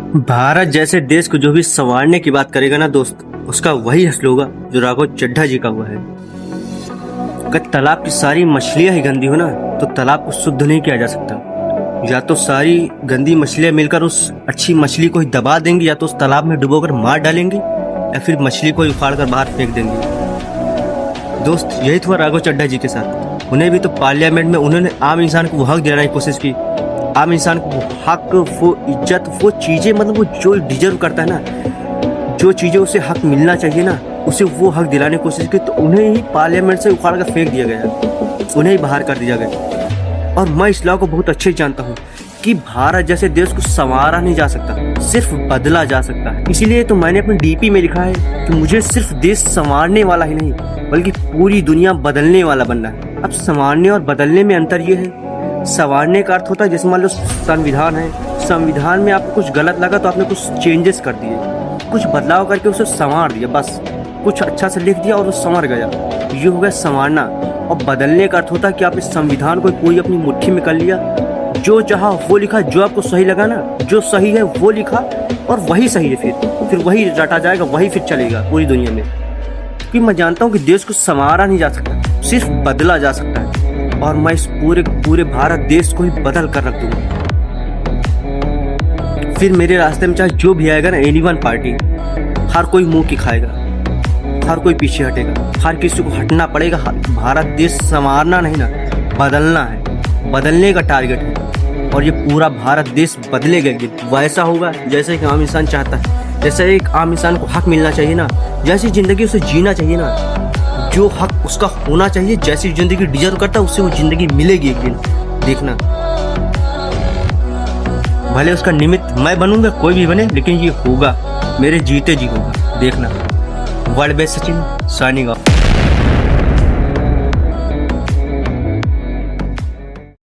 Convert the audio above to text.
भारत जैसे देश को जो भी संवारने की बात करेगा ना दोस्त, उसका वही हश्र होगा जो राघव चड्ढा जी का हुआ है। अगर तालाब की सारी मछलियां ही गंदी हो ना, तो तालाब को शुद्ध नहीं किया जा सकता। या तो सारी गंदी मछलियां मिलकर उस अच्छी मछली को ही दबा देंगी, या तो उस तालाब में डुबोकर मार डालेंगी, या फिर मछली को उखाड़ कर बाहर फेंक देंगी। दोस्त, यही था राघव चड्ढा जी के साथ। उन्हें भी तो पार्लियामेंट में उन्होंने आम इंसान को वो हक दिलाने की कोशिश की। आम इंसान को वो हक, वो इज्जत, वो चीज़ें, मतलब वो जो डिजर्व करता है ना, जो चीज़ें उसे हक मिलना चाहिए ना, उसे वो हक दिलाने की कोशिश की, तो उन्हें ही पार्लियामेंट से उखाड़ कर फेंक दिया गया, उन्हें ही बाहर कर दिया गया। और मैं इस लॉ को बहुत अच्छे जानता हूँ कि भारत जैसे देश को संवारा नहीं जा सकता, सिर्फ बदला जा सकता है। इसीलिए तो मैंने अपने डीपी में लिखा है कि मुझे सिर्फ देश संवारने वाला ही नहीं, बल्कि पूरी दुनिया बदलने वाला बनना है। अब संवारने और बदलने में अंतर ये है, संवारने का अर्थ होता है जैसे मान लो संविधान है, संविधान में आपको कुछ गलत लगा तो आपने कुछ चेंजेस कर दिए, कुछ बदलाव करके उसे संवार दिया, बस कुछ अच्छा से लिख दिया और वो संवर गया। ये हो गया संवारना। और बदलने का अर्थ होता है कि आपने संविधान को कोई अपनी मुट्ठी में कर लिया, जो चाहा वो लिखा, जो आपको सही लगा ना, जो सही है वो लिखा और वही सही है, फिर वही रटा जाएगा, वही फिर चलेगा पूरी दुनिया में। क्योंकि मैं जानता हूँ कि देश को संवारा नहीं जा सकता, सिर्फ बदला जा सकता है। और मैं इस पूरे भारत देश को ही बदल कर रख दूंगा। फिर मेरे रास्ते में चाहे जो भी आएगा ना, एनीवन पार्टी, हर कोई मुंह की खाएगा, हर कोई पीछे हटेगा, हर किसी को हटना पड़ेगा। भारत देश संवारना नहीं ना, बदलना है, बदलने का टारगेट है। और ये पूरा भारत देश बदलेगा एक दिन। वैसा होगा जैसे एक आम इंसान चाहता है, जैसे एक आम इंसान को हक मिलना चाहिए ना, जैसी जिंदगी उसे जीना चाहिए ना, जो हक उसका होना चाहिए, जैसी जिंदगी डिजर्व करता है उससे वो जिंदगी मिलेगी एक दिन। देखना, भले उसका निमित्त मैं बनूंगा, कोई भी बने, लेकिन ये होगा, मेरे जीते जी होगा। देखना। World best Sachin signing off.